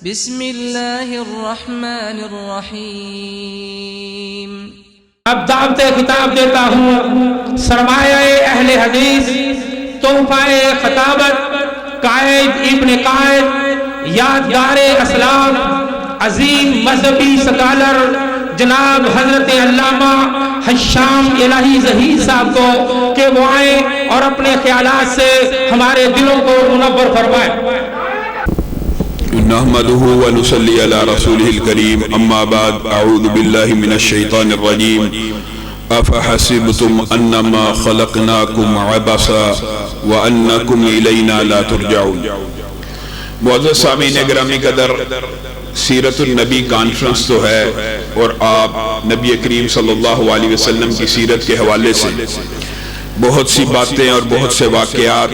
بسم اللہ الرحمن الرحیم۔ اب دعوت خطاب دیتا ہوں سرمایہ اہل حدیث، تحفہ خطابت، قائد ابن قائد، یادگار اسلاف، عظیم مذہبی سکالر جناب حضرت علامہ حشام الہی ظہیر صاحب کو کہ وہ آئیں اور اپنے خیالات سے ہمارے دلوں کو منور فرمائیں۔ نحمده ونصلي على رسوله الكريم اما بعد اعوذ بالله من الشيطان الرجيم افحسبتم انما خلقناكم عبثا وانكم الينا لا ترجعون۔ معزز سامعین گرامی قدر، سیرت النبی کانفرنس تو ہے اور آپ نبی کریم صلی اللہ علیہ وسلم کی سیرت کے حوالے سے بہت سی باتیں اور بہت سے واقعات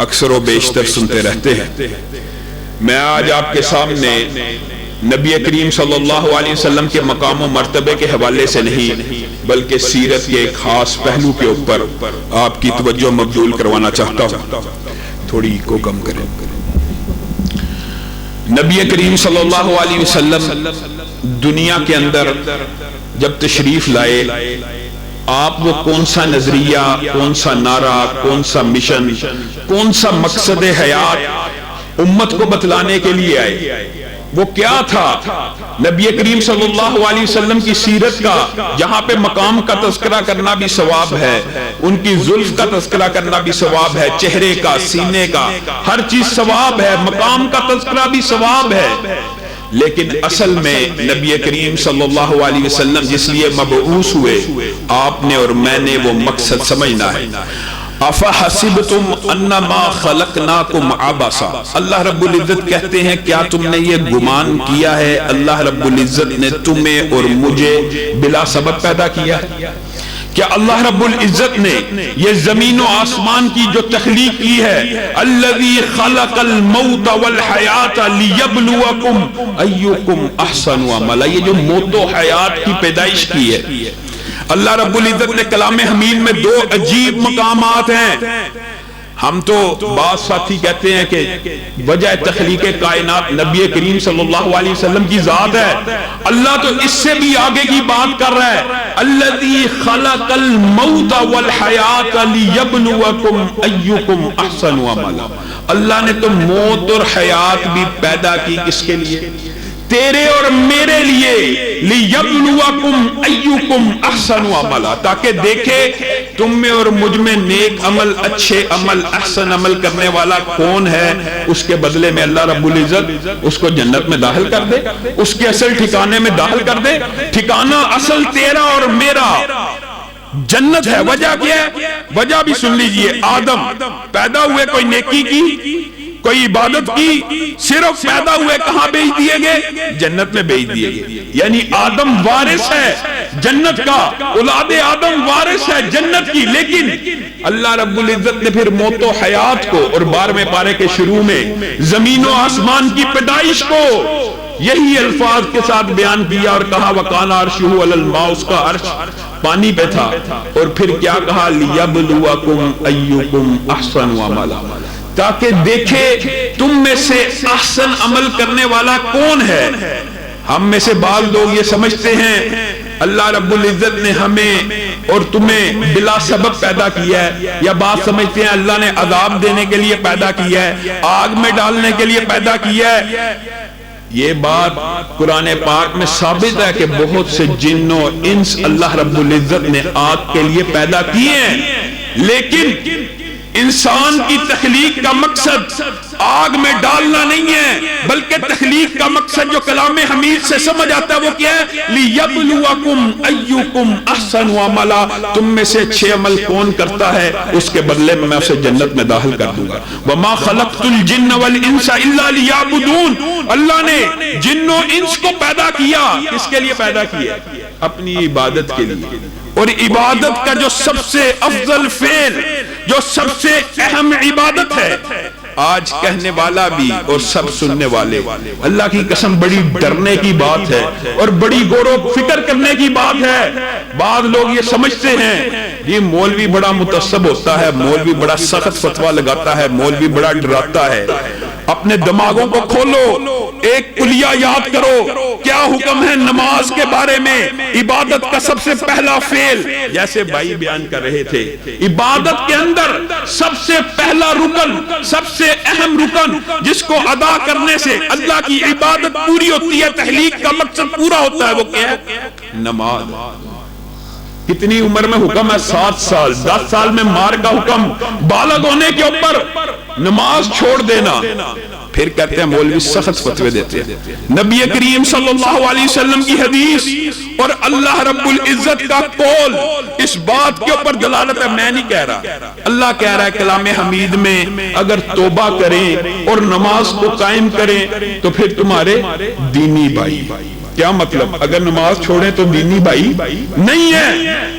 اکثر و بیشتر سنتے رہتے ہیں۔ میں آج آپ کے سامنے نبی کریم صلی اللہ علیہ وسلم کے مقام و مرتبے کے حوالے سے نہیں بلکہ سیرت کے ایک خاص پہلو کے اوپر آپ کی توجہ مبذول کروانا چاہتا ہوں۔ تھوڑی کو کم کریں۔ نبی کریم صلی اللہ علیہ وسلم دنیا کے اندر جب تشریف لائے، آپ وہ کون سا نظریہ، کون سا نعرہ، کون سا مشن، کون سا مقصد حیات امت کو بتلانے کے لیے آئے، وہ کیا تھا؟ نبی کریم صلی اللہ علیہ وسلم کی سیرت کا جہاں پہ مقام کا تذکرہ کرنا بھی ثواب ہے، ان کی زلف کا تذکرہ کرنا بھی ثواب ہے، چہرے کا، سینے کا، ہر چیز ثواب ہے، مقام کا تذکرہ بھی ثواب ہے، لیکن اصل میں نبی کریم صلی اللہ علیہ وسلم جس لیے مبعوث ہوئے، آپ نے اور میں نے وہ مقصد سمجھنا ہے۔ افحسبتم انما خلقناکم عبثا، اللہ رب العزت کہتے ہیں کیا تم نے یہ گمان کیا ہے اللہ رب العزت نے تمہیں اور مجھے بلا سبب پیدا کیا ہے؟ کیا اللہ رب العزت نے یہ زمین و آسمان کی جو تخلیق کی ہے، الذی خلق الموت والحیات لیبلوکم ایکم احسن عملا، یہ جو موت و حیات کی پیدائش کی ہے، اللہ رب العزت نے کلام حمید میں دو عجیب مقامات ہیں۔ ہم تو بعض ساتھی کہتے ہیں کہ وجہ تخلیق کائنات نبی کریم صلی اللہ علیہ وسلم کی ذات ہے، اللہ تو اس سے بھی آگے کی بات کر رہا ہے، الذی خلق الموت والحیات لیبلوکم ایکم احسن عملا، اللہ نے تو موت اور حیات بھی پیدا کی کس کے لیے؟ تیرے اور میرے لیے، لیبلوکم ایکم احسن عملا، تاکہ دیکھے تم میں اور مجھ میں نیک عمل، اچھے عمل، احسن عمل کرنے والا کون ہے، اس کے بدلے میں اللہ رب العزت اس کو جنت میں داخل کر دے، اس کے اصل ٹھکانے میں داخل کر دے۔ ٹھکانہ اصل تیرا اور میرا جنت ہے۔ وجہ کیا ہے؟ وجہ بھی سن لیجئے، آدم پیدا ہوئے کوئی نیکی کی، کوئی عبادت کی، صرف پیدا ہوئے کہاں بھیج دیے گئے؟ جنت میں بھیج دیے گئے، یعنی آدم وارث ہے جنت کا، اولاد آدم وارث ہے جنت کی، لیکن اللہ رب العزت نے پھر موت و حیات کو اور 12ویں پارے کے شروع میں زمین و آسمان کی پیدائش کو یہی الفاظ کے ساتھ بیان کیا اور کہا وَقَانَ عَرْشُهُ عَلَى الْمَاءِ، اس کا عرش پانی پہ تھا، اور پھر کیا کہا لِيَبْلُوَكُمْ أَيُّكُمْ أَحْسَنُ عَمَلًا، تاکہ دیکھے تم میں سے احسن عمل کرنے والا کون ہے۔ ہم میں سے بعض لوگ یہ سمجھتے ہیں اللہ رب العزت نے ہمیں اور تمہیں بلا سبب پیدا کیا ہے، یا بعض سمجھتے ہیں اللہ نے عذاب دینے کے لیے پیدا کیا ہے، آگ میں ڈالنے کے لیے پیدا کیا ہے۔ یہ بات قرآن پاک میں ثابت ہے کہ بہت سے جن و انس اللہ رب العزت نے آگ کے لیے پیدا کیے ہیں، لیکن انسان کی تخلیق کا مقصد آگ میں ڈالنا نہیں ہے، بلکہ تخلیق کا مقصد جو کلام حمید سے سمجھ آتا ہے وہ کیا ہے؟ لیبلوکم ایکم احسن عملا، تم میں سے اچھے عمل کون کرتا ہے، اس کے بدلے میں اسے جنت میں داخل کر دوں گا۔ وما خلقت الجن والانس الا لیعبدون، اللہ نے جن و انس کو پیدا کیا، کس کے لیے پیدا کیا؟ اپنی عبادت کے لیے۔ اور عبادت کا جو سب سے افضل فعل، جو سب سے اہم عبادت ہے، آج کہنے والا بھی اور سب سننے والے، اللہ کی قسم بڑی ڈرنے کی بات ہے اور بڑی غور و فکر کرنے کی بات ہے۔ بعض لوگ یہ سمجھتے ہیں یہ مولوی بڑا متعصب ہوتا ہے، مولوی بڑا سخت فتویٰ لگاتا ہے، مولوی بڑا ڈراتا ہے۔ اپنے دماغوں کو کھولو، ایک کلیہ یاد کرو، کیا حکم ہے نماز کے بارے میں؟ عبادت کا سب سے پہلا فعل، جیسے بھائی بیان کر رہے تھے، عبادت کے اندر سب سے پہلا رکن، سب سے اہم رکن جس کو ادا کرنے سے اللہ کی عبادت پوری ہوتی ہے، تخلیق کا مقصد پورا ہوتا ہے، وہ کیا ہے؟ نماز۔ کتنی عمر میں حکم ہے؟ 7 سال، 10 سال میں مار کا حکم، بالغ ہونے کے اوپر نماز چھوڑ دینا۔ پھر کہتے ہیں مولوی سخت فتوے دیتے ہیں، نبی کریم صلی اللہ علیہ وسلم کی حدیث اور اللہ رب العزت کا قول اس بات کے اوپر دلالت ہے، میں نہیں کہہ رہا، اللہ کہہ رہا ہے کلام حمید میں، اگر توبہ کریں اور نماز کو قائم کریں تو پھر تمہارے دینی بھائی۔ کیا مطلب؟ اگر نماز چھوڑیں تو دینی بھائی نہیں ہے۔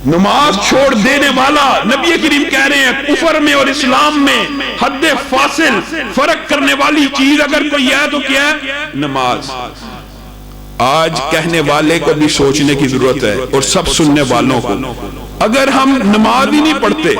نماز چھوڑ دینے والا، نبی کریم کہہ رہے ہیں کفر میں اور اسلام میں حد فاصل فرق کرنے والی چیز اگر کوئی ہے تو کیا ہے؟ نماز۔ آج کہنے والے کو بھی سوچنے کی ضرورت ہے اور سب سننے والوں کو، اگر ہم نماز ہی نہیں پڑھتے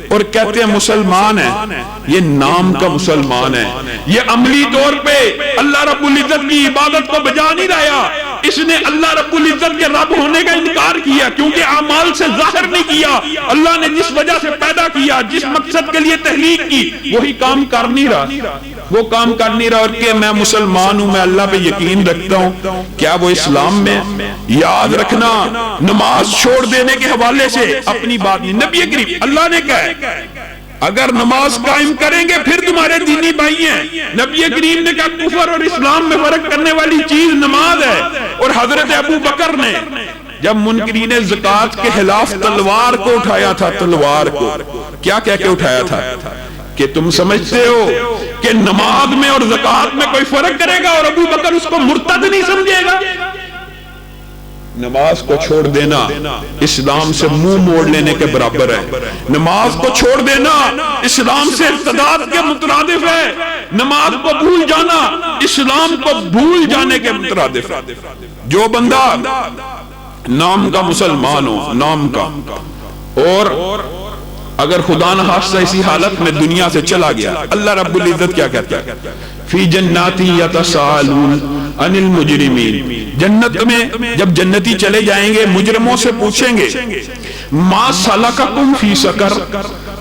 اور کہتے ہیں مسلمان ہیں، یہ نام کا مسلمان ہے، یہ عملی طور پہ اللہ رب العزت کی عبادت کو بجا نہیں لایا، اس نے اللہ رب العزت کے رب ہونے کا انکار کیا کیونکہ اعمال سے ظاہر نہیں کیا۔ اللہ نے جس وجہ سے پیدا کیا، جس مقصد کے لیے تخلیق کی، وہی کام کر نہیں رہا، وہ کام کر نہیں رہا، اور کہ میں مسلمان ہوں، میں اللہ پہ یقین رکھتا ہوں، کیا وہ اسلام میں؟ یاد رکھنا، نماز چھوڑ دینے کے حوالے سے اپنی بات نہیں، نبی کریم اللہ نے کہا اگر نماز قائم کریں گے پھر تمہارے دینی بھائی ہیں۔ نبی کریم نے کہا کفر اور اسلام میں فرق کرنے والی چیز نماز ہے۔ اور حضرت ابو بکر نے جب منکرین زکات کے خلاف تلوار کو اٹھایا تھا، تلوار کو کیا کہہ کے اٹھایا تھا کہ تم سمجھتے ہو کہ نماز میں اور زکات میں کوئی فرق کرے گا، اور ابو بکر اس کو مرتد نہیں سمجھے گا۔ نماز کو چھوڑ دینا اسلام سے منہ موڑ لینے کے برابر ہے، نماز کو چھوڑ دینا اسلام سے ارتداد کے مترادف ہے، نماز کو بھول جانا اسلام کو بھول جانے کے مترادف ہے۔ جو بندہ نام کا مسلمان ہو، نام کا، اور اگر خدا نہ خواستہ اسی حالت میں دنیا سے چلا گیا، اللہ رب العزت کیا کہتا ہے؟ فی جناتی یتساءلون عن المجرمین، جنت میں جب جنتی چلے جائیں گے مجرموں سے پوچھیں گے ما سلککم فی سقر،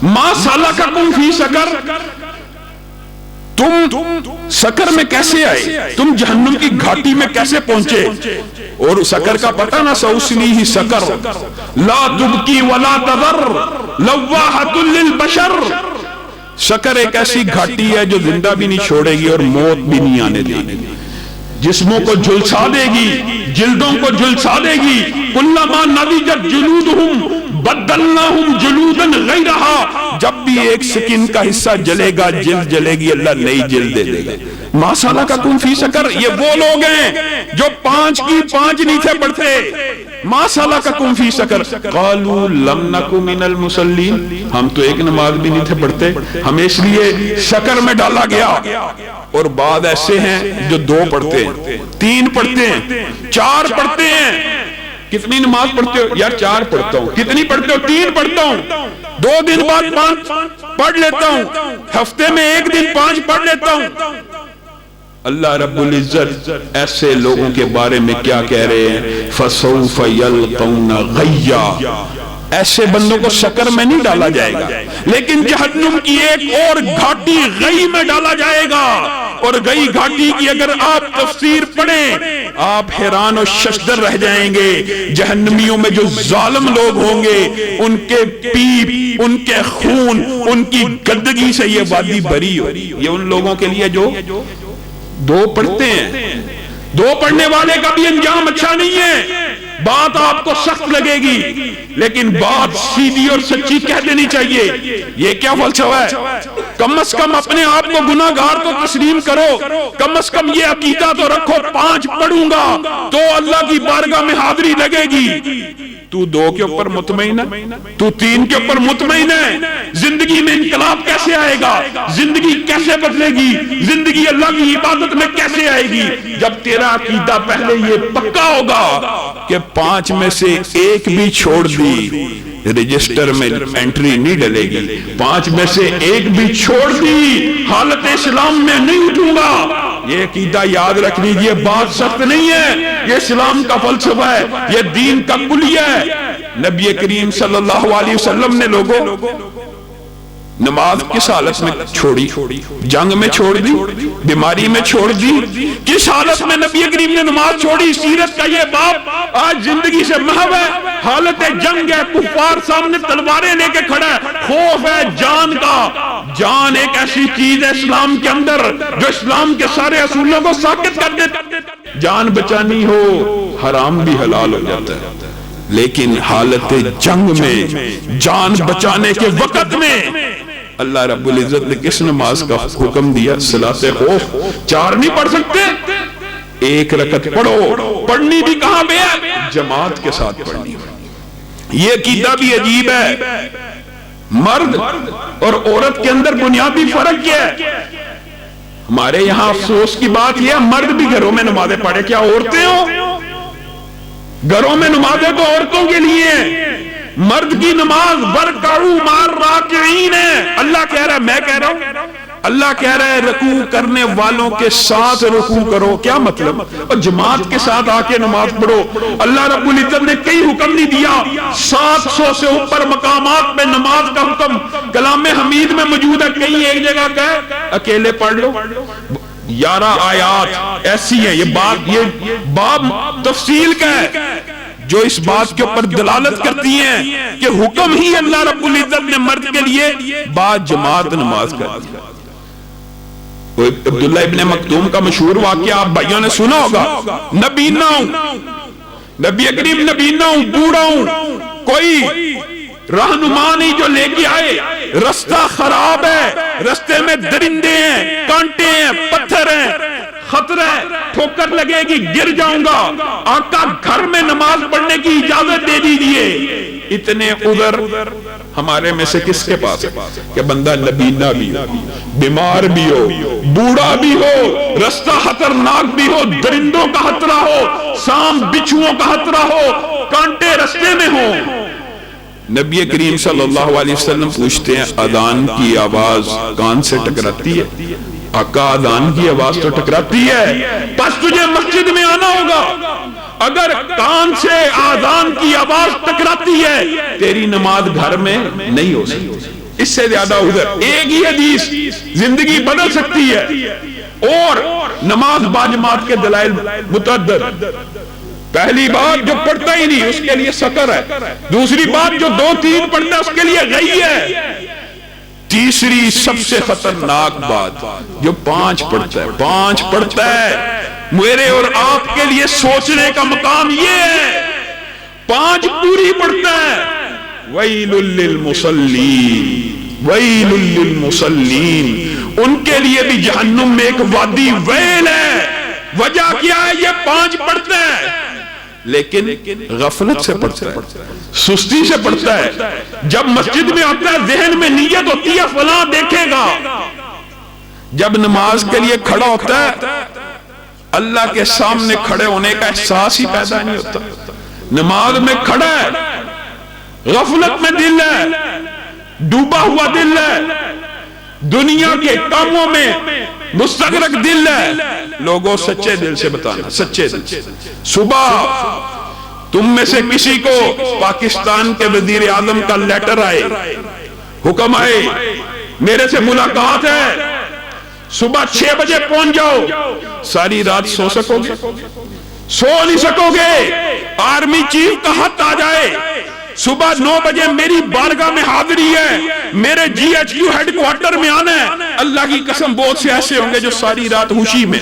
ما سلککم فی سقر، تم سقر میں کیسے آئے، تم جہنم کی گھاٹی میں کیسے پہنچے؟ اور سقر کا پتہ نہ، سوسلیہ سقر لا تبکی ولا تذر لواحۃ للبشر، سقر ایک ایسی گھاٹی ہے جو زندہ بھی نہیں چھوڑے گی اور موت بھی نہیں آنے دے گی، جسموں کو جھلسا دے گی، جلدوں کو جھلسا دے گی، کلما نضجت جلودہم بدلناہم جلودا غیرہا، جب بھی ایک سکن کا حصہ جلے گا، جلد جلے گی، اللہ نئی جلد دے دے گا۔ ما سلککم فی سقر، یہ وہ لوگ ہیں جو 5 کی 5 نہیں تھے پڑھتے۔ ما سلککم فی سقر قالوا لم نک من المصلین، ہم تو ایک نماز بھی نہیں تھے پڑھتے، ہمیں اس لیے سقر میں ڈالا گیا۔ اور بعض ایسے ہیں جو 2 پڑھتے ہیں، 3 پڑھتے ہیں، 4 پڑھتے ہیں۔ کتنی نماز پڑھتے ہو؟ یار 4 پڑھتا ہوں۔ کتنی پڑھتے ہو؟ 3 پڑھتا ہوں، 2 دن بعد 5 پڑھ لیتا ہوں، ہفتے میں 1 دن 5 پڑھ لیتا ہوں۔ اللہ رب العزت ایسے لوگوں کے بارے میں کیا کہہ رہے ہیں؟ فَسَوْفَ يَلْقَوْنَ غَيًّا، ایسے بندوں کو سقر میں نہیں ڈالا جائے گا، لیکن جہنم کی ایک اور گھاٹی غی میں ڈالا جائے گا۔ اور غی گھاٹی کی اگر آپ تفسیر پڑھیں آپ حیران و ششدر رہ جائیں گے۔ جہنمیوں میں جو ظالم لوگ ہوں گے ان کے پیپ، ان کے خون، ان کی گندگی سے یہ وادی بری ہو۔ یہ ان لوگوں کے لیے جو 2 پڑھتے ہیں، 2 پڑھنے والے کا بھی انجام اچھا نہیں ہے۔ بات آپ کو سخت لگے گی لیکن بات سیدھی اور سچی کہہ دینی چاہیے۔ یہ کیا فلسفہ ہے؟ کم از کم اپنے آپ کو گناہگار تو تسلیم کرو، کم از کم یہ عقیدہ تو رکھو 5 پڑھوں گا تو اللہ کی بارگاہ میں حاضری لگے گی۔ تو 2 کے اوپر مطمئن ہے, تو 3 کے اوپر مطمئن ہے. زندگی میں انقلاب کیسے آئے گا, زندگی کیسے بدلے گی, زندگی اللہ کی عبادت میں کیسے آئے گی, جب تیرا عقیدہ پہلے یہ پکا ہوگا کہ 5 میں سے 1 بھی چھوڑ دی, رجسٹر میں انٹری نہیں ڈلے گی. 5 میں سے 1 بھی چھوڑ دی, حالت اسلام میں نہیں اٹھوں گا. یہ عقیدہ یاد رکھ لیجئے, بات سخت نہیں ہے, یہ اسلام کا فلسفہ ہے, یہ دین کا کلیہ ہے. نبی کریم صلی اللہ علیہ وسلم نے لوگوں نماز کس حالت میں چھوڑی, جنگ میں چھوڑ دی, بیماری میں چھوڑ دی, کس حالت میں نبی کریم نے نماز چھوڑی. سیرت کا یہ باب آج زندگی سے محو ہے, حالت جنگ ہے, کفار سامنے تلواریں لے کے کھڑا ہے, خوف ہے جان کا. جان ایک ایسی چیز ہے اسلام کے اندر جو اسلام کے سارے اصولوں کو ساقط کر دیتا. جان بچانی ہو حرام بھی حلال ہو جاتا ہے, لیکن حالت جنگ میں جان بچانے کے وقت میں اللہ رب العزت نے کس نماز کا حکم دیا؟ صلاۃ خوف. 4 نہیں پڑھ سکتے, 1 رکعت پڑھو. پڑھنی بھی کہاں پہ ہے؟ جماعت کے ساتھ پڑھنی. یہ عقیدہ بھی عجیب ہے. مرد اور عورت کے اندر بنیادی فرق کیا ہے؟ ہمارے یہاں افسوس کی بات یہ ہے, مرد بھی گھروں میں نمازیں پڑھے, کیا عورتیں ہو؟ گھروں میں نمازیں تو عورتوں کے لیے ہیں. مرد کی نماز برکعوا مع الراکعین ہے. اللہ کہہ رہا ہے, میں کہہ رہا ہوں, اللہ کہہ رہا ہے رکوع کرنے والوں کے ساتھ رکوع کرو. کیا مطلب؟ اور جماعت کے ساتھ آ کے نماز پڑھو. اللہ رب العزت نے کئی حکم نہیں دیا, 700 سے اوپر مقامات میں نماز کا حکم کلام حمید میں موجود ہے. کہیں ایک جگہ کہ اکیلے پڑھ لو. 11 آیات ایسی ہیں. یہ باب تفصیل کا ہے جو اس بات کے اوپر دلالت کرتی ہیں کہ حکم ہی اللہ رب العزت نے مرد کے لیے بعد جماعت نماز کر دی. عبداللہ ابن مکتوم کا مشہور واقعہ آپ بھائیوں نے سنا ہوگا. نبینا ہوں, نبی کریم نبینا ہوں, بوڑھا ہوں, کوئی رہنما نہیں جو لے کے آئے. رستہ خراب ہے, رستے میں درندے ہیں, کانٹے ہیں, پتھر ہیں, خطرہ ہے, ٹھوکر لگے گی, گر جاؤں گا. آقا گھر میں نماز پڑھنے کی اجازت دے دیجئے. اتنے عذر ہمارے میں سے کس کے پاس ہے کہ بندہ نبینا بھی ہو, بیمار بھی ہو, بوڑھا بھی ہو, رستہ خطرناک بھی ہو, درندوں کا خطرہ ہو, سام بچھوؤں کا خطرہ ہو, کانٹے رستے میں ہو. نبی کریم صلی اللہ علیہ وسلم پوچھتے ہیں اذان کی آواز کان سے ٹکراتی ہے؟ آقا اذان کی آواز تو ٹکراتی ہے, پس تجھے مسجد میں آنا ہوگا. اگر کان سے اذان کی آواز ٹکراتی ہے تیری نماز گھر میں نہیں ہو سکتی. اس سے زیادہ ادھر ایک ہی حدیث زندگی بدل سکتی ہے. اور نماز باجماعت کے دلائل متعدد. پہلی بات جو پڑھتا ہی نہیں اس کے لیے سکر ہے, دوسری بات جو 2-3 پڑھتا ہے اس کے لیے غی ہے, تیسری سب سے خطرناک بات جو 5 پڑھتا ہے. 5 پڑھتا ہے, میرے اور آپ کے لیے سوچنے کا مقام یہ ہے, 5 پوری پڑھتا ہے. ویل للمصلین, ویل للمصلین, ان کے لیے بھی جہنم میں ایک وادی ویل ہے. وجہ کیا ہے؟ یہ 5 پڑھتا ہے لیکن غفلت سے پڑھتا ہے, سستی سے پڑھتا ہے. جب مسجد میں آتا ہے ذہن میں نیت ہوتی ہے فلاں دیکھے گا. جب نماز کے لیے کھڑا ہوتا ہے اللہ کے سامنے کھڑے ہونے کا احساس ہی پیدا نہیں ہوتا. نماز میں کھڑا ہے, غفلت میں دل ہے, ڈوبا ہوا دل ہے, دنیا کے کاموں میں مستغرق دل ہے. لوگوں سچے دل سے بتانا, سچے دل سے. صبح تم میں سے کسی کو پاکستان کے وزیر اعظم کا لیٹر آئے, حکم آئے, میرے سے ملاقات ہے, صبح 6 بجے پہنچ جاؤ. ساری رات سو سکو گے؟ سو نہیں سکو گے. آرمی چیف کا خط آ جائے, صبح 9 بجے میری بارگاہ میں حاضری ہے, میرے GHQ ہیڈ کوارٹر میں آنا ہے. اللہ کی قسم بہت سے ایسے ہوں گے جو ساری رات خوشی میں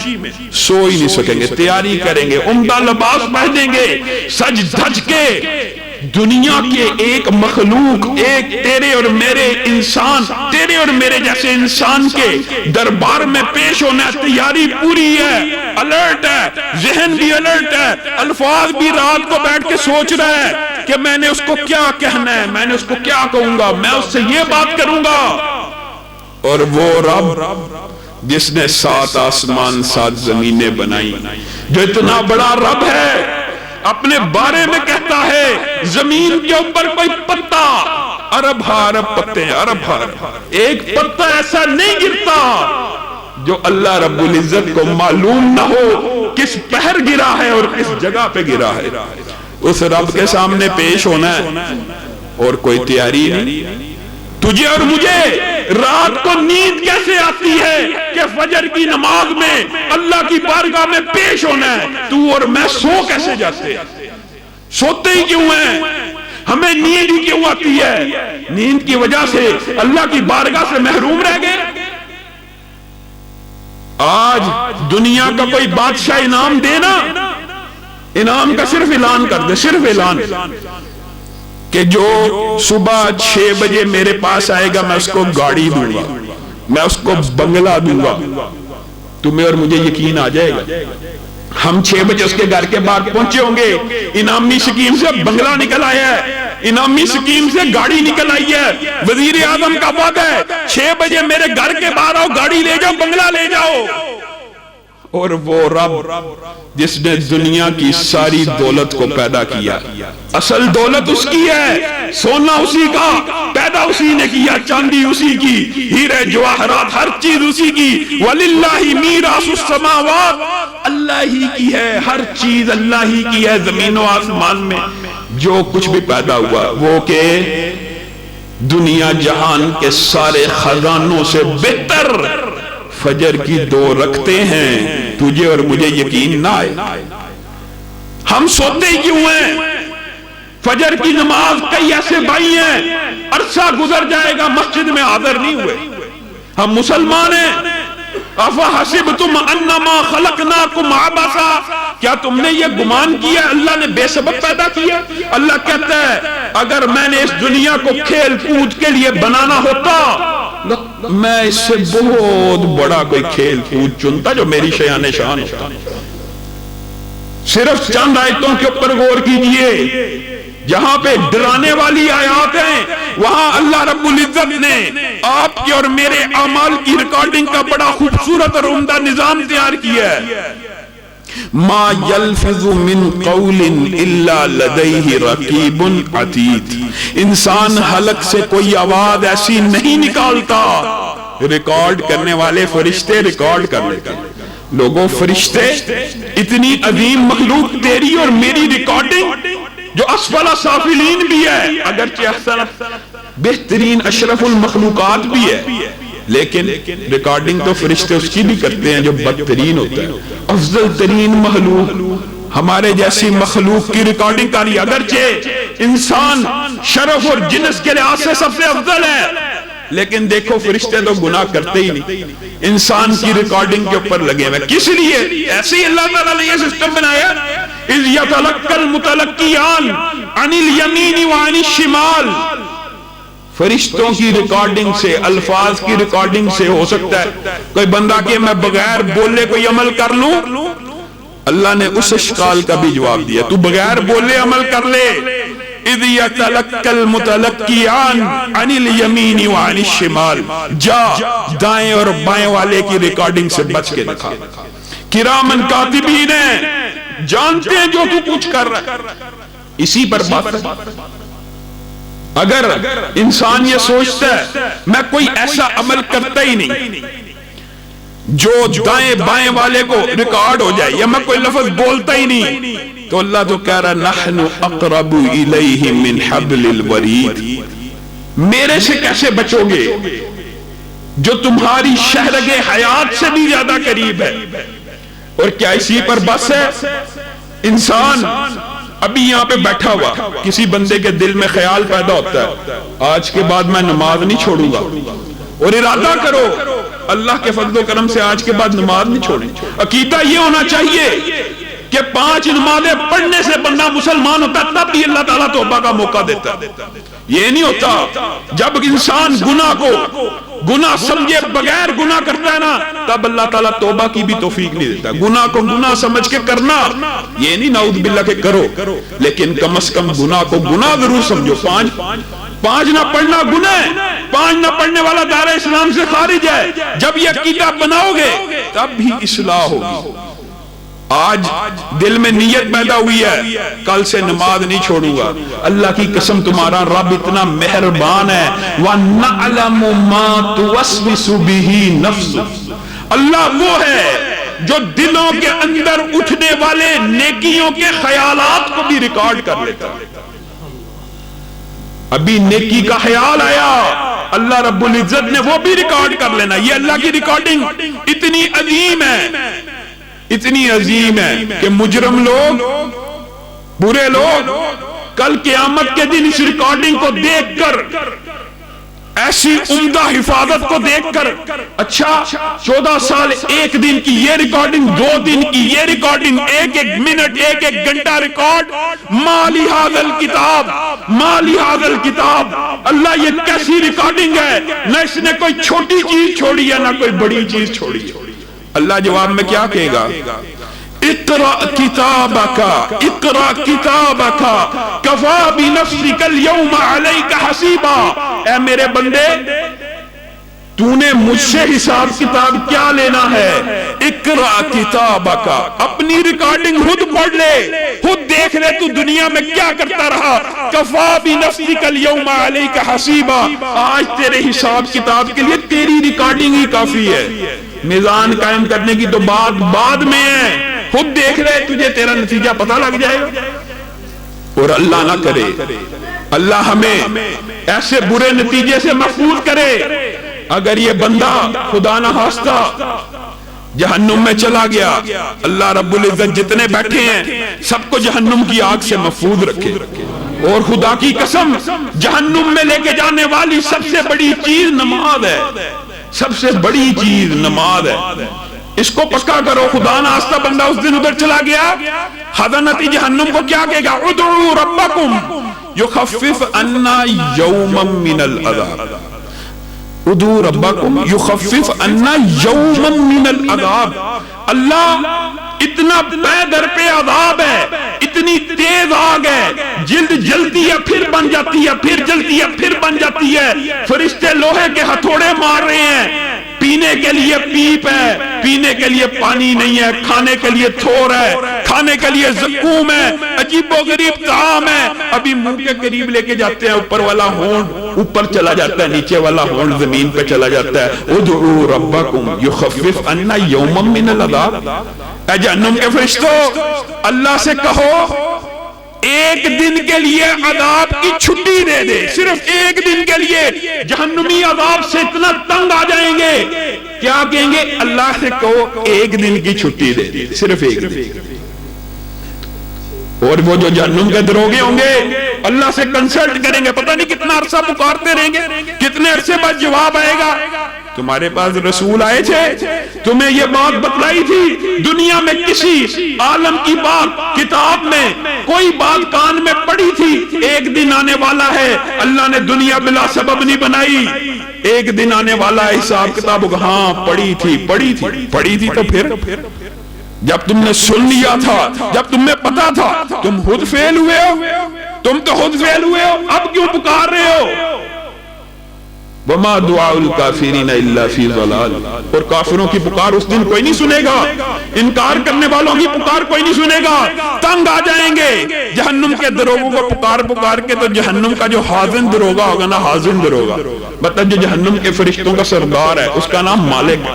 سو ہی نہیں سکیں گے, تیاری کریں گے, عمدہ لباس پہنیں گے, سج دھج کے. دنیا کے ایک مخلوق, ایک تیرے اور میرے انسان, تیرے اور میرے جیسے انسان کے دربار میں پیش ہونا ہے, تیاری پوری ہے, الرٹ ہے, ذہن بھی الرٹ ہے, الفاظ بھی رات کو بیٹھ کے سوچ رہا ہے, کہ میں نے اس کو کیا کہنا ہے، میں نے اس کو کیا کہوں گا، میں اس سے یہ بات کروں گا۔ اور وہ رب جس نے 7 آسمان 7 زمینیں بنائی، جو اتنا بڑا رب ہے، اپنے بارے میں کہتا ہے زمین کے اوپر کوئی پتا، ارب پتے ہیں، ارب ایک پتا ایسا نہیں گرتا جو اللہ رب العزت کو معلوم نہ ہو کس پہر گرا ہے اور کس جگہ پہ گرا ہے۔ اس رب کے سامنے پیش ہونا ہے اور کوئی تیاری نہیں۔ تجھے اور مجھے رات کو نیند کیسے آتی ہے کہ فجر کی نماز میں اللہ کی بارگاہ میں پیش ہونا ہے؟ تو اور میں سو کیسے جاتے؟ سوتے ہی کیوں ہیں؟ ہمیں نیند ہی کیوں آتی ہے؟ نیند کی وجہ سے اللہ کی بارگاہ سے محروم رہ گئے۔ آج دنیا کا کوئی بادشاہ انعام دینا، انعام کا صرف اعلان کر دے، صرف اعلان کہ جو صبح 6 بجے میرے پاس آئے گا میں اس کو گاڑی دوں گا، میں اس کو بنگلہ دوں گا۔ تمہیں اور مجھے یقین آ جائے گا ہم 6 بجے اس کے گھر کے باہر پہنچے ہوں گے، انعامی سکیم سے بنگلہ نکل آیا ہے، انعامی سکیم سے گاڑی نکل آئی ہے، وزیر اعظم کا وعدہ ہے 6 بجے میرے گھر کے باہر آؤ، گاڑی لے جاؤ، بنگلہ لے جاؤ۔ اور وہ رب جس نے دنیا کی ساری دولت کو پیدا کیا، اصل دولت اس کی ہے، سونا اسی کا، پیدا اسی نے کیا، چاندی اسی کی، ہیرے جواہرات ہر چیز اسی کی، وَلِلَّهِ مِيرَاثُ السَّمَاوَاتِ، اللہ ہی کی ہے، ہر چیز اللہ ہی کی ہے۔ زمین و آسمان میں جو کچھ بھی پیدا ہوا وہ کہ دنیا جہان کے سارے خزانوں سے بہتر فجر کی 2 رکھتے ہیں، تجھے اور مجھے یقین نہ آئے۔ ہم سوتے ہی کیوں ہیں؟ فجر کی نماز کئی ایسے بھائی ہیں عرصہ گزر جائے گا مسجد میں حاضر نہیں ہوئے۔ ہم مسلمان ہیں۔ افحسبتم انما خلقناکم عبثا، کیا تم نے یہ گمان کیا اللہ نے بے سبب پیدا کیا؟ اللہ کہتا ہے اگر میں نے اس دنیا کو کھیل کود کے لیے بنانا ہوتا میں اس سے بہت بڑا کوئی کھیل کود چنتا جو میری شان شان ہوتا۔ صرف چند آیتوں کے اوپر غور کیجئے، جہاں پہ ڈرانے والی آیات ہیں وہاں اللہ رب العزت نے آپ کے اور میرے اعمال کی ریکارڈنگ کا بڑا خوبصورت اور عمدہ نظام تیار کیا ہے۔ ما یلفظ من قول الا لدیہ رقیب عتید، انسان حلق سے کوئی آواز ایسی نہیں نکالتا، ریکارڈ کرنے والے فرشتے ریکارڈ کر لیتے ہیں۔ لوگوں فرشتے اتنی عظیم مخلوق تیری اور میری ریکارڈنگ جو اسفل سافلین بھی ہے، اگرچہ احسن بہترین اشرف المخلوقات بھی ہے، لیکن ریکارڈنگ تو فرشتے اس کی بھی کرتے ہیں جو بدترین ہوتا ہے۔ افضل ترین مخلوق ہمارے جیسی مخلوق کی ریکارڈنگ کاری، اگرچہ انسان شرف اور جنس کے لحاظ سے سب سے افضل ہے، لیکن دیکھو فرشتے تو گناہ کرتے ہی نہیں، انسان کی ریکارڈنگ کے اوپر لگے ہوئے۔ کس لیے؟ ایسے ہی اللہ تعالیٰ نے یہ سسٹم بنایا، اِذْ يَتَلَقَّى الْمُتَلَقِّيَانِ عَنِ الْيَمِينِ وَعَنِ الشِّمَالِ، فرشتوں کی ریکارڈنگ سے، الفاظ کی ریکارڈنگ سے ہو سکتا ہے کوئی بندہ کہ میں بغیر بولے کوئی عمل کر لوں، اللہ نے اس اشکال کا بھی جواب دیا، تو بغیر بولے عمل کر لے۔ اِذْ يَتَلَقَّى الْمُتَلَقِّيَانِ عَنِ الْيَمِينِ وَعَنِ الشِّمَالِ، جا دائیں اور بائیں والے کی ریکارڈنگ سے بچ کے دکھا۔ کرامن کاتبین ہیں، جانتے ہیں جو تو کچھ کر رہا ہے۔ اسی پر بات ہے، اگر انسان یہ سوچتا ہے میں کوئی ایسا عمل کرتا ہی نہیں جو دائیں بائیں والے کو ریکارڈ ہو جائے، یا میں کوئی لفظ بولتا ہی نہیں، تو اللہ تو کہہ رہا نحن اقرب الیہ من حبل الورید، میرے سے کیسے بچو گے جو تمہاری شہرگ حیات سے بھی زیادہ قریب ہے۔ اور کیا اسی پر بس ہے؟ انسان ابھی یہاں پہ بیٹھا ہوا، کسی بندے کے دل میں خیال پیدا ہوتا ہے آج کے بعد میں نماز نہیں چھوڑوں گا، اور ارادہ کرو اللہ کے فضل و کرم سے آج کے بعد نماز نہیں چھوڑیں۔ عقیدہ یہ ہونا چاہیے کہ 5 نمازیں پڑھنے سے بندہ مسلمان ہوتا ہے، تب بھی اللہ تعالیٰ توبہ کا موقع دیتا ہے۔ یہ نہیں ہوتا جب انسان گناہ کو گناہ سمجھے بغیر گناہ کرتا ہے نا تب اللہ تعالیٰ توبہ کی بھی توفیق نہیں دیتا. گناہ کو گناہ سمجھ کے کرنا یہ نہیں نعوذ باللہ کہ کرو, لیکن کم از کم گناہ کو گناہ ضرور سمجھو. پانچ نہ پڑھنا گناہ ہے, 5 نہ پڑھنے والا دار اسلام سے خارج ہے. جب یہ عقیدہ بناؤ گے تب بھی اصلاح ہوگی. آج دل میں نیت پیدا ہوئی ہے کل سے نماز نہیں چھوڑوں گا. اللہ کی قسم تمہارا رب اتنا مہربان ہے. وَنَعْلَمُ مَا تُوَسْوِسُ بِهِ نَفْسُ, اللہ وہ ہے جو دلوں کے اندر اٹھنے والے نیکیوں کے خیالات کو بھی ریکارڈ کر لیتا ہے. ابھی نیکی کا خیال آیا, اللہ رب العزت نے وہ بھی ریکارڈ کر لینا. یہ اللہ کی ریکارڈنگ اتنی عظیم ہے, اتنی عظیم ہے کہ مجرم لوگ, برے لوگ کل قیامت کے دن اس ریکارڈنگ کو دیکھ کر, ایسی عمدہ حفاظت کو دیکھ کر, اچھا 14 سال 1 دن کی یہ ریکارڈنگ, 2 دن کی یہ ریکارڈنگ, 1 منٹ 1 گھنٹہ ریکارڈ, مالی حاضر کتاب, مالی حاضر کتاب. اللہ یہ کیسی ریکارڈنگ ہے, نہ اس نے کوئی چھوٹی چیز چھوڑی ہے نہ کوئی بڑی چیز چھوڑی. اللہ جواب میں کیا کہے گا؟ اقرأ کتابک, اقرأ کتابک کفا بنفسک اليوم علیک حسیبا. اے میرے بندے تو نے مجھ سے حساب کتاب کیا لینا ہے؟ اقرأ کتابک, اپنی ریکارڈنگ خود پڑھ لے, خود دیکھ لے تو دنیا میں کیا کرتا رہا. کفا بنفسک اليوم علیک حسیبا, آج تیرے حساب کتاب کے لیے تیری ریکارڈنگ ہی کافی ہے. میزان قائم کرنے کی تو بات بعد میں ہے, خود دیکھ لے تجھے تیرا نتیجہ پتہ لگ جائے گا. اور اللہ نہ کرے, اللہ ہمیں ایسے برے نتیجے سے محفوظ کرے اگر یہ بندہ خدا نہ خواستہ جہنم میں چلا گیا. اللہ رب العزت جتنے بیٹھے ہیں سب کو جہنم کی آگ سے محفوظ رکھے. اور خدا کی قسم جہنم میں لے کے جانے والی سب سے بڑی چیز نماز ہے, سب سے بڑی چیز نماز ہے. اس کو پکا کرو. خدا نہ خواستہ بندہ اس دن ادھر چلا گیا, خزانۃ جہنم کو کیا کہے گا؟ ادعوا ربکم یخفف عنا یوما من العذاب, ادعوا ربکم یخفف عنا یوما من العذاب. اللہ اتنا پے در پہ عذاب ہے, اتنی تیز آگ ہے, جلد جلتی ہے پھر بن جاتی ہے, پھر جلتی ہے پھر بن جاتی ہے. فرشتے لوہے کے ہتھوڑے مار رہے ہیں, پینے کے لیے پیپ ہے, پینے کے لیے پانی نہیں ہے, کھانے کے لیے تھور ہے, کھانے کے لیے زقوم ہے, عجیب و غریب طعام ہے. ابھی منہ کے قریب لے کے جاتے ہیں, اوپر والا ہونٹ اوپر چلا جاتا ہے, نیچے والا ہونٹ زمین پہ چلا جاتا ہے. ادعوا ربکم یخفف عنا یوما من العذاب. اے جہنم کے فرشتوں, اللہ سے کہو 1 دن کے لیے عذاب کی چھٹی دے دے, صرف 1 دن کے لیے. جہنمی عذاب سے اتنا تنگ آ جائیں گے, کیا کہیں گے؟ اللہ سے کہو 1 دن کی چھٹی دے دے, صرف 1 دن. اور وہ جو جہنم کے دروگے ہوں گے اللہ سے کنسلٹ کریں گے, پتہ نہیں کتنا عرصہ پکارتے رہیں گے, کتنے عرصے بعد جواب آئے گا. تمہارے پاس رسول آئے تھے, تمہیں یہ بات بتلائی تھی, دنیا میں کسی عالم کی بات کتاب میں کوئی بات کان میں پڑی تھی. 1 دن آنے والا ہے, اللہ نے دنیا بلا سبب نہیں بنائی. 1 دن آنے والا ہے, حساب کتاب ہاں پڑی تھی تو پھر جب تم نے سن لیا تھا, جب تمہیں پتا تھا, تم خود فیل ہوئے ہو, تم تو خود فیل ہوئے ہو, اب کیوں پکار رہے ہو؟ وما دعاء الکافرین الا فی ضلال. اور کافروں کی پکار اس دن کوئی نہیں سنے گا, انکار کرنے والوں کی پکار کوئی نہیں سنے گا. تنگ آ جائیں گے جہنم کے دروگوں کو پکار کے. تو جہنم کا جو حاضن دروگا ہوگا نا, حاضن دروگا مطلب جو جہنم کے فرشتوں کا سردار ہے, اس کا نام مالک.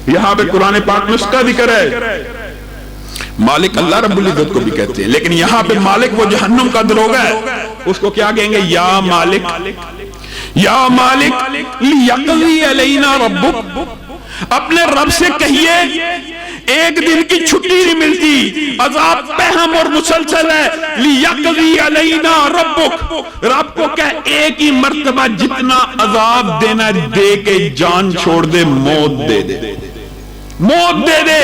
یہاں پہ قرآن پاک میں اس کا ذکر ہے, مالک اللہ رب العزت کو بھی کہتے ہیں, لیکن یہاں پہ مالک وہ جہنم کا دروگا ہے, اس کو کیا کہیں گے؟ یا مالک, یا مالک لیقضی علینا ربک. اپنے رب سے کہیے 1 دن کی چھٹی نہیں ملتی, عذاب پہم اور مسلسل ہے. لیقضی علینا ربک, رب کو کہہ 1 ہی مرتبہ جتنا عذاب دینا دے کے جان چھوڑ دے, موت دے دے, موت دے دے.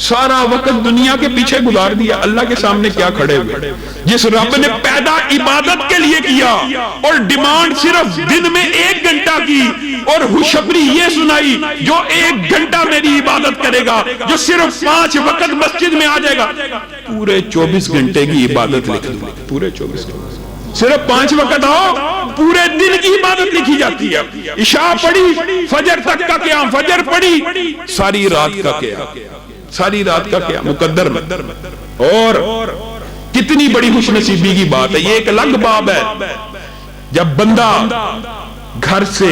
سارا وقت دنیا کے پیچھے گزار دیا، اللہ کے سامنے کیا کھڑے ہوئے؟ جس رب نے پیدا عبادت کے لیے کیا اور ڈیمانڈ صرف دن میں 1 گھنٹہ کی، اور خوشخبری یہ سنائی جو 1 گھنٹہ میری عبادت کرے گا، جو صرف 5 وقت مسجد میں آ جائے گا، پورے 24 گھنٹے کی عبادت لکھ دوں، پورے 24 گھنٹے، صرف 5 وقت آؤ پورے دن کی عبادت لکھی جاتی ہے۔ عشاء پڑھی، فجر تک کا قیام، فجر پڑھی، ساری رات کا قیام، ساری رات کا قیام مقدر میں۔ اور کتنی بڑی خوش نصیبی کی بات ہے، یہ ایک الگ باب ہے، جب بندہ گھر سے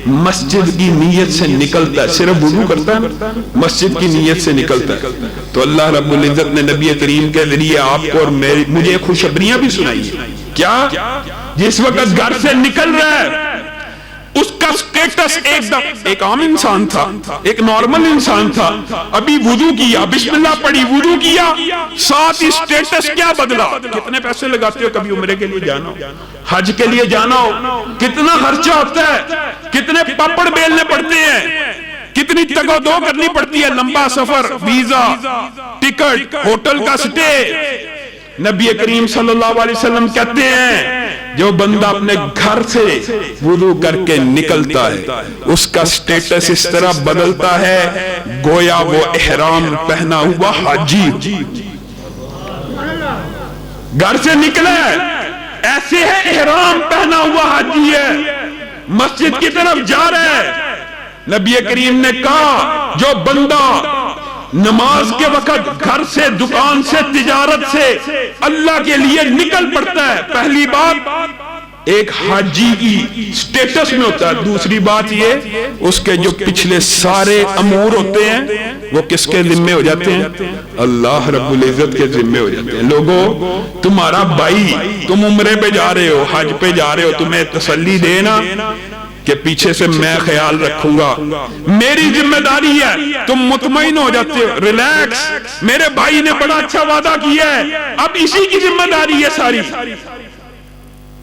مسجد کی نیت سے نکلتا ہے، صرف وضو کرتا ہے، مسجد کی نیت سے نکلتا ہے، تو اللہ رب العزت نے نبی کریم کے ذریعے آپ کو اور مجھے خوشخبریاں بھی سنائی ہیں۔ کیا؟ جس وقت گھر سے نکل رہا ہے اس کا سٹیٹس ایک عام انسان تھا، ایک نارمل انسان تھا، ابھی وضو کیا، بسم اللہ پڑھی، وضو کیا، ساتھ ہی سٹیٹس کیا بدلا؟ کتنے پیسے لگاتے ہو کبھی عمرے کے لیے جانا ہو، حج کے لیے جانا ہو، کتنا خرچہ ہوتا ہے، کتنے پاپڑ بیلنے پڑتے ہیں، کتنی تگو دو کرنی پڑتی ہے، لمبا سفر، ویزا، ٹکٹ، ہوٹل کا سٹے۔ نبی کریم صلی اللہ علیہ وسلم کہتے ہیں جو بندہ اپنے گھر سے وضو کر کے نکلتا ہے اس کا سٹیٹس اس طرح بدلتا ہے گویا وہ احرام پہنا ہوا حاجی۔ گھر سے نکلا ہے ایسے ہے احرام پہنا ہوا حاجی ہے، مسجد کی طرف جا رہا ہے۔ نبی کریم نے کہا جو بندہ نماز کے وقت گھر سے، دکان سے، تجارت سے اللہ کے لیے نکل پڑتا ہے، پہلی بات ایک حاجی کی سٹیٹس میں ہوتا ہے، دوسری بات یہ اس کے جو پچھلے سارے امور ہوتے ہیں وہ کس کے ذمہ ہو جاتے ہیں؟ اللہ رب العزت کے ذمہ ہو جاتے ہیں۔ لوگوں تمہارا بھائی، تم عمرے پہ جا رہے ہو، حج پہ جا رہے ہو، تمہیں تسلی دینا کہ پیچھے سے میں خیال رکھوں گا، میری ذمہ داری ہے، تم مطمئن ہو جاتے ہو، ریلیکس، میرے بھائی نے بڑا اچھا وعدہ کیا ہے، اب اسی کی ذمہ داری ہے ساری۔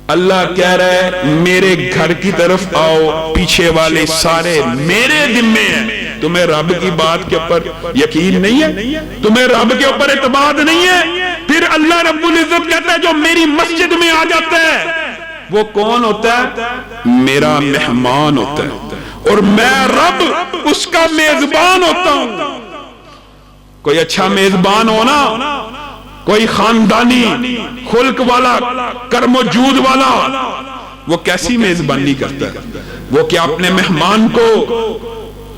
اللہ کہہ رہا ہے میرے گھر کی طرف آؤ، پیچھے والے سارے میرے ذمے ہیں۔ تمہیں رب کی بات کے اوپر یقین نہیں ہے، تمہیں رب کے اوپر اعتماد نہیں ہے، پھر اللہ رب العزت کہتا ہے جو میری مسجد میں آ جاتا ہے وہ کون ہوتا ہے؟ میرا مہمان ہوتا ہے، اور میں رب اس کا میزبان ہوتا ہوں۔ کوئی اچھا میزبان ہونا، کوئی خاندانی خلق والا، کرم و جود والا، وہ کیسی میزبانی کرتا ہے؟ وہ کیا اپنے مہمان کو،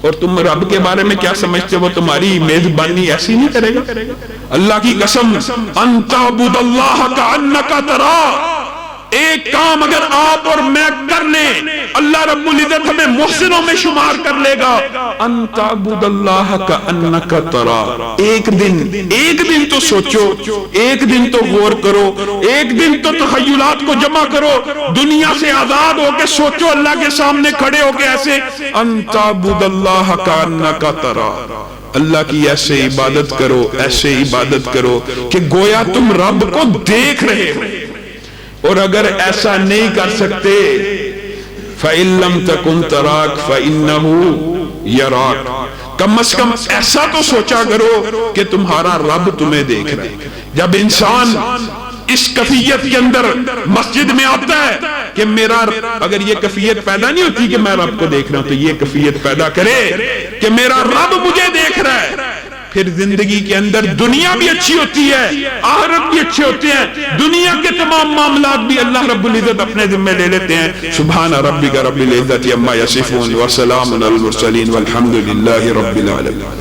اور تم رب کے بارے میں کیا سمجھتے ہو تمہاری میزبانی ایسی نہیں کرے گا؟ اللہ کی قسم، ان تعبد اللہ کأنک تراہ، ایک کام اگر آپ اور میں کر لیں اللہ رب العزت ہمیں محسنوں میں شمار کر لے گا۔ ان تعبد اللہ کأنک تراہ، ایک دن تو سوچو، ایک دن تو غور کرو، ایک دن تو تخیلات کو جمع کرو، دنیا سے آزاد ہو کے سوچو اللہ کے سامنے کھڑے ہو کے ایسے ان تعبد اللہ کأنک تراہ، اللہ کی ایسے عبادت کرو، ایسے عبادت کرو کہ گویا تم رب کو دیکھ رہے ہو۔ اور اگر ایسا نہیں کر سکتے فَإِن لَمْ تَكُنْ تَرَاكَ فَإِنَّهُ يَرَاكَ، کم از کم ایسا تو سوچا کرو کہ تمہارا رب تمہیں دیکھ رہا ہے۔ جب انسان اس کیفیت کے اندر مسجد میں آتا ہے کہ میرا، اگر یہ کیفیت پیدا نہیں ہوتی کہ میں رب کو دیکھ رہا ہوں، تو یہ کیفیت پیدا کرے کہ میرا رب مجھے دیکھ رہا ہے، پھر زندگی کے اندر دنیا بھی اچھی ہوتی ہے، آخرت بھی اچھے ہوتے ہیں، دنیا کے تمام معاملات بھی اللہ رب العزت اپنے ذمہ لے لیتے ہیں۔ سبحان ربک رب العزت عما یصفون وسلام علی المرسلین والحمد للہ رب العالمین۔